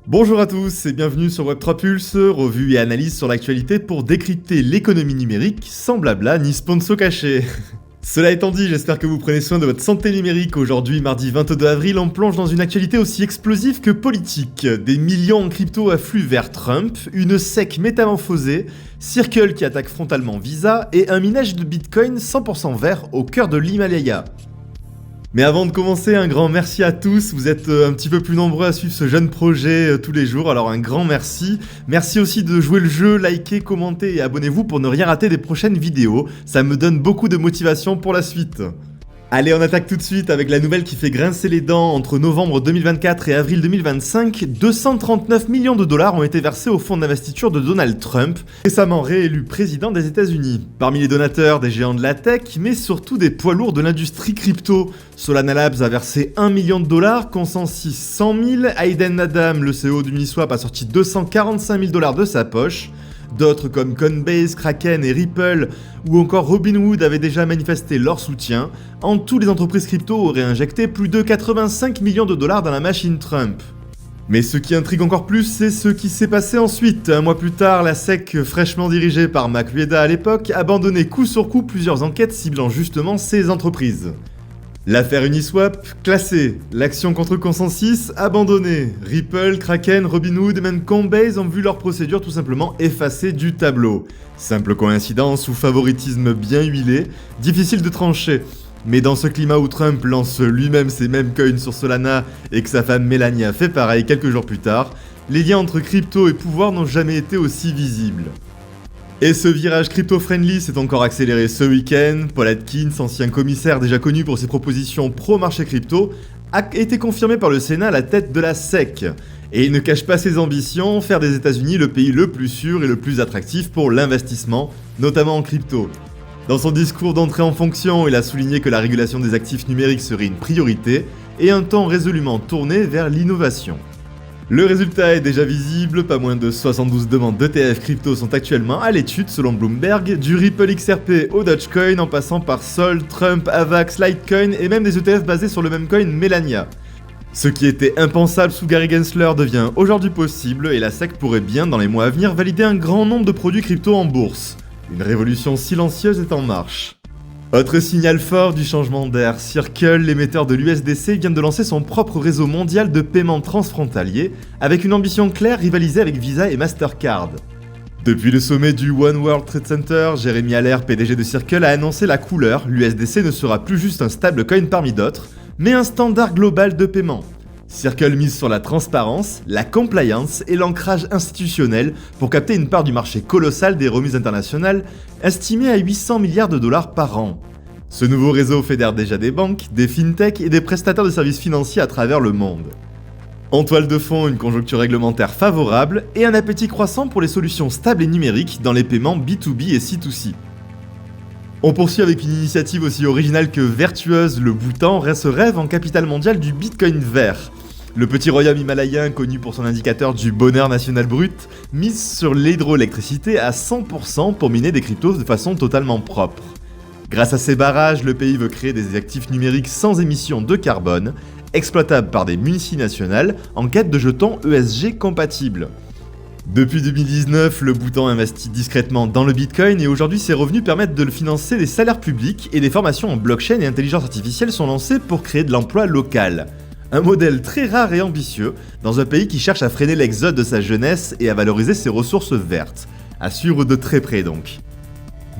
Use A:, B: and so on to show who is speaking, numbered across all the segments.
A: Bonjour à tous et bienvenue sur Web3 Pulse, revue et analyse sur l'actualité pour décrypter l'économie numérique sans blabla ni sponsor caché. Cela étant dit, j'espère que vous prenez soin de votre santé numérique. Aujourd'hui, mardi 22 avril, on plonge dans une actualité aussi explosive que politique. Des millions en crypto affluent vers Trump, une SEC métamorphosée, Circle qui attaque frontalement Visa et un minage de Bitcoin 100% vert au cœur de l'Himalaya. Mais avant de commencer, un grand merci à tous, vous êtes un petit peu plus nombreux à suivre ce jeune projet tous les jours, alors un grand merci. Merci aussi de jouer le jeu, likez, commentez et abonnez-vous pour ne rien rater des prochaines vidéos, ça me donne beaucoup de motivation pour la suite. Allez, on attaque tout de suite avec la nouvelle qui fait grincer les dents. Entre novembre 2024 et avril 2025, 239 millions de dollars ont été versés au fonds d'investiture de Donald Trump, récemment réélu président des États-Unis. Parmi les donateurs, des géants de la tech, mais surtout des poids lourds de l'industrie crypto. Solana Labs a versé 1 million de dollars, Consensus 100 000, Hayden Adam, le CEO d'Uniswap, a sorti 245 000 dollars de sa poche. D'autres comme Coinbase, Kraken et Ripple ou encore Robinhood avaient déjà manifesté leur soutien. En tout, les entreprises crypto auraient injecté plus de 85 millions de dollars dans la machine Trump. Mais ce qui intrigue encore plus, c'est ce qui s'est passé ensuite. Un mois plus tard, la SEC, fraîchement dirigée par Mac Lueda à l'époque, abandonnait coup sur coup plusieurs enquêtes ciblant justement ces entreprises. L'affaire Uniswap, classée. L'action contre Consensus, abandonnée. Ripple, Kraken, Robinhood et même Coinbase ont vu leur procédure tout simplement effacée du tableau. Simple coïncidence ou favoritisme bien huilé, difficile de trancher. Mais dans ce climat où Trump lance lui-même ses mêmes coins sur Solana et que sa femme Melania fait pareil quelques jours plus tard, les liens entre crypto et pouvoir n'ont jamais été aussi visibles. Et ce virage crypto-friendly s'est encore accéléré ce week-end. Paul Atkins, ancien commissaire déjà connu pour ses propositions pro-marché crypto, a été confirmé par le Sénat à la tête de la SEC. Et il ne cache pas ses ambitions, faire des États-Unis le pays le plus sûr et le plus attractif pour l'investissement, notamment en crypto. Dans son discours d'entrée en fonction, il a souligné que la régulation des actifs numériques serait une priorité et un temps résolument tourné vers l'innovation. Le résultat est déjà visible, pas moins de 72 demandes d'ETF crypto sont actuellement à l'étude selon Bloomberg, du Ripple XRP au Dogecoin en passant par Sol, Trump, Avax, Litecoin et même des ETF basés sur le même coin Melania. Ce qui était impensable sous Gary Gensler devient aujourd'hui possible et la SEC pourrait bien dans les mois à venir valider un grand nombre de produits crypto en bourse. Une révolution silencieuse est en marche. Autre signal fort du changement d'air, Circle, l'émetteur de l'USDC, vient de lancer son propre réseau mondial de paiement transfrontalier, avec une ambition claire rivaliser avec Visa et Mastercard. Depuis le sommet du One World Trade Center, Jeremy Allaire, PDG de Circle, a annoncé la couleur, l'USDC ne sera plus juste un stablecoin parmi d'autres, mais un standard global de paiement. Circle mise sur la transparence, la compliance et l'ancrage institutionnel pour capter une part du marché colossal des remises internationales, estimée à 800 milliards de dollars par an. Ce nouveau réseau fédère déjà des banques, des fintechs et des prestataires de services financiers à travers le monde. En toile de fond, une conjoncture réglementaire favorable et un appétit croissant pour les solutions stables et numériques dans les paiements B2B et C2C. On poursuit avec une initiative aussi originale que vertueuse, le Bhoutan se rêve en capitale mondiale du Bitcoin vert. Le petit royaume himalayen, connu pour son indicateur du bonheur national brut, mise sur l'hydroélectricité à 100% pour miner des cryptos de façon totalement propre. Grâce à ces barrages, le pays veut créer des actifs numériques sans émissions de carbone, exploitables par des multinationales en quête de jetons ESG compatibles. Depuis 2019, le Bhoutan investit discrètement dans le Bitcoin et aujourd'hui ses revenus permettent de le financer des salaires publics et des formations en blockchain et intelligence artificielle sont lancées pour créer de l'emploi local. Un modèle très rare et ambitieux dans un pays qui cherche à freiner l'exode de sa jeunesse et à valoriser ses ressources vertes. À suivre de très près donc.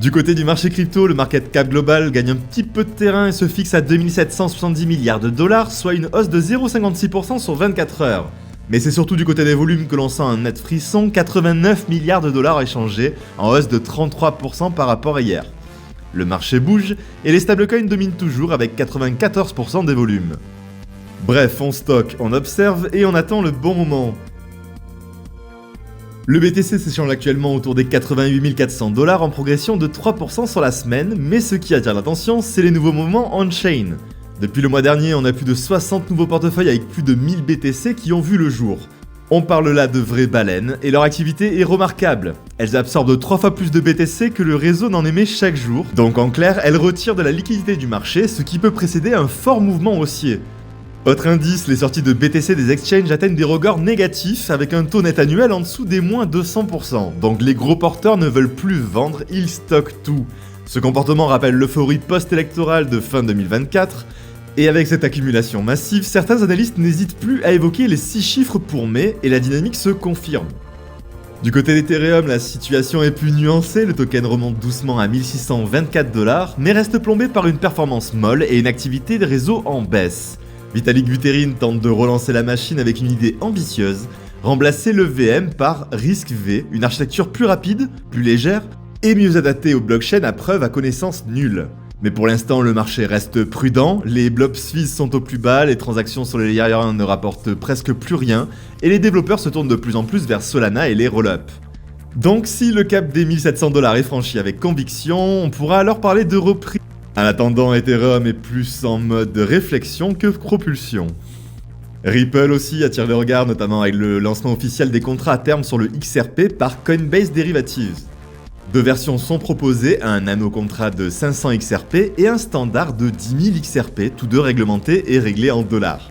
A: Du côté du marché crypto, le market cap global gagne un petit peu de terrain et se fixe à 2770 milliards de dollars, soit une hausse de 0,56% sur 24 heures. Mais c'est surtout du côté des volumes que l'on sent un net frisson, 89 milliards de dollars échangés, en hausse de 33% par rapport à hier. Le marché bouge et les stablecoins dominent toujours avec 94% des volumes. Bref, on stocke, on observe et on attend le bon moment. Le BTC s'échange actuellement autour des 88 400 dollars en progression de 3% sur la semaine, mais ce qui attire l'attention, c'est les nouveaux mouvements on-chain. Depuis le mois dernier, on a plus de 60 nouveaux portefeuilles avec plus de 1000 BTC qui ont vu le jour. On parle là de vraies baleines, et leur activité est remarquable. Elles absorbent 3 fois plus de BTC que le réseau n'en émet chaque jour, donc en clair, elles retirent de la liquidité du marché, ce qui peut précéder un fort mouvement haussier. Autre indice, les sorties de BTC des exchanges atteignent des records négatifs avec un taux net annuel en dessous des moins 200%. Donc les gros porteurs ne veulent plus vendre, ils stockent tout. Ce comportement rappelle l'euphorie post-électorale de fin 2024. Et avec cette accumulation massive, certains analystes n'hésitent plus à évoquer les 6 chiffres pour mai et la dynamique se confirme. Du côté d'Ethereum, la situation est plus nuancée, le token remonte doucement à 1624$, mais reste plombé par une performance molle et une activité de réseau en baisse. Vitalik Buterin tente de relancer la machine avec une idée ambitieuse, remplacer le VM par RISC-V, une architecture plus rapide, plus légère et mieux adaptée aux blockchains à preuve à connaissance nulle. Mais pour l'instant, le marché reste prudent, les blobs fees sont au plus bas, les transactions sur les layer 1 ne rapportent presque plus rien, et les développeurs se tournent de plus en plus vers Solana et les roll-ups. Donc si le cap des 1700$ est franchi avec conviction, on pourra alors parler de reprise. En attendant, Ethereum est plus en mode réflexion que propulsion. Ripple aussi attire le regard, notamment avec le lancement officiel des contrats à terme sur le XRP par Coinbase Derivatives. 2 versions sont proposées, un nano-contrat de 500 XRP et un standard de 10 000 XRP, tous deux réglementés et réglés en dollars.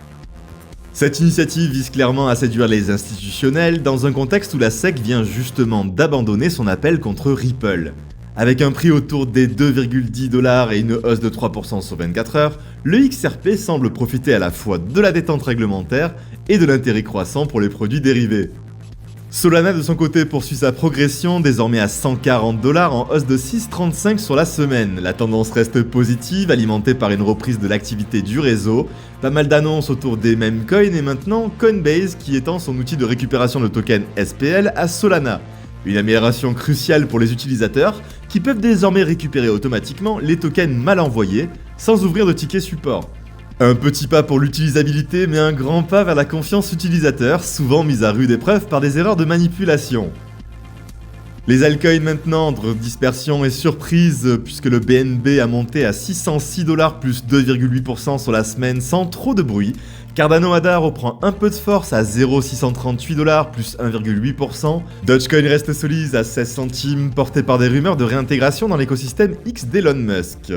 A: Cette initiative vise clairement à séduire les institutionnels dans un contexte où la SEC vient justement d'abandonner son appel contre Ripple. Avec un prix autour des 2,10$ et une hausse de 3% sur 24 heures, le XRP semble profiter à la fois de la détente réglementaire et de l'intérêt croissant pour les produits dérivés. Solana de son côté poursuit sa progression, désormais à 140$ en hausse de 6,35 sur la semaine. La tendance reste positive, alimentée par une reprise de l'activité du réseau, pas mal d'annonces autour des mêmes coins et maintenant Coinbase qui étend son outil de récupération de tokens SPL à Solana. Une amélioration cruciale pour les utilisateurs qui peuvent désormais récupérer automatiquement les tokens mal envoyés sans ouvrir de ticket support. Un petit pas pour l'utilisabilité mais un grand pas vers la confiance utilisateur, souvent mise à rude épreuve par des erreurs de manipulation. Les altcoins maintenant, entre dispersion et surprise, puisque le BNB a monté à 606$ plus 2,8% sur la semaine sans trop de bruit. Cardano ADA reprend un peu de force à 0,638$ plus 1,8%. Dogecoin reste solide à 16 centimes, porté par des rumeurs de réintégration dans l'écosystème X d'Elon Musk.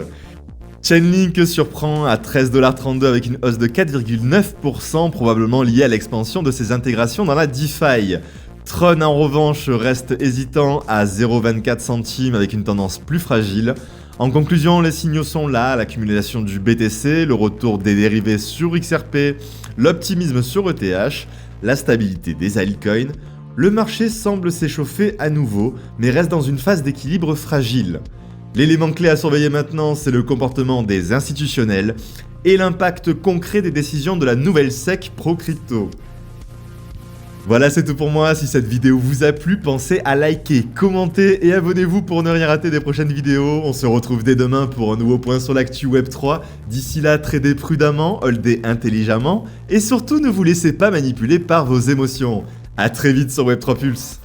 A: Chainlink surprend à 13,32$ avec une hausse de 4,9%, probablement liée à l'expansion de ses intégrations dans la DeFi. Tron en revanche reste hésitant à 0,24 centimes avec une tendance plus fragile. En conclusion, les signaux sont là, l'accumulation du BTC, le retour des dérivés sur XRP, l'optimisme sur ETH, la stabilité des altcoins. Le marché semble s'échauffer à nouveau, mais reste dans une phase d'équilibre fragile. L'élément clé à surveiller maintenant, c'est le comportement des institutionnels et l'impact concret des décisions de la nouvelle SEC pro-crypto. Voilà, c'est tout pour moi. Si cette vidéo vous a plu, pensez à liker, commenter et abonnez-vous pour ne rien rater des prochaines vidéos. On se retrouve dès demain pour un nouveau point sur l'actu Web3. D'ici là, tradez prudemment, holdez intelligemment et surtout ne vous laissez pas manipuler par vos émotions. A très vite sur Web3 Pulse.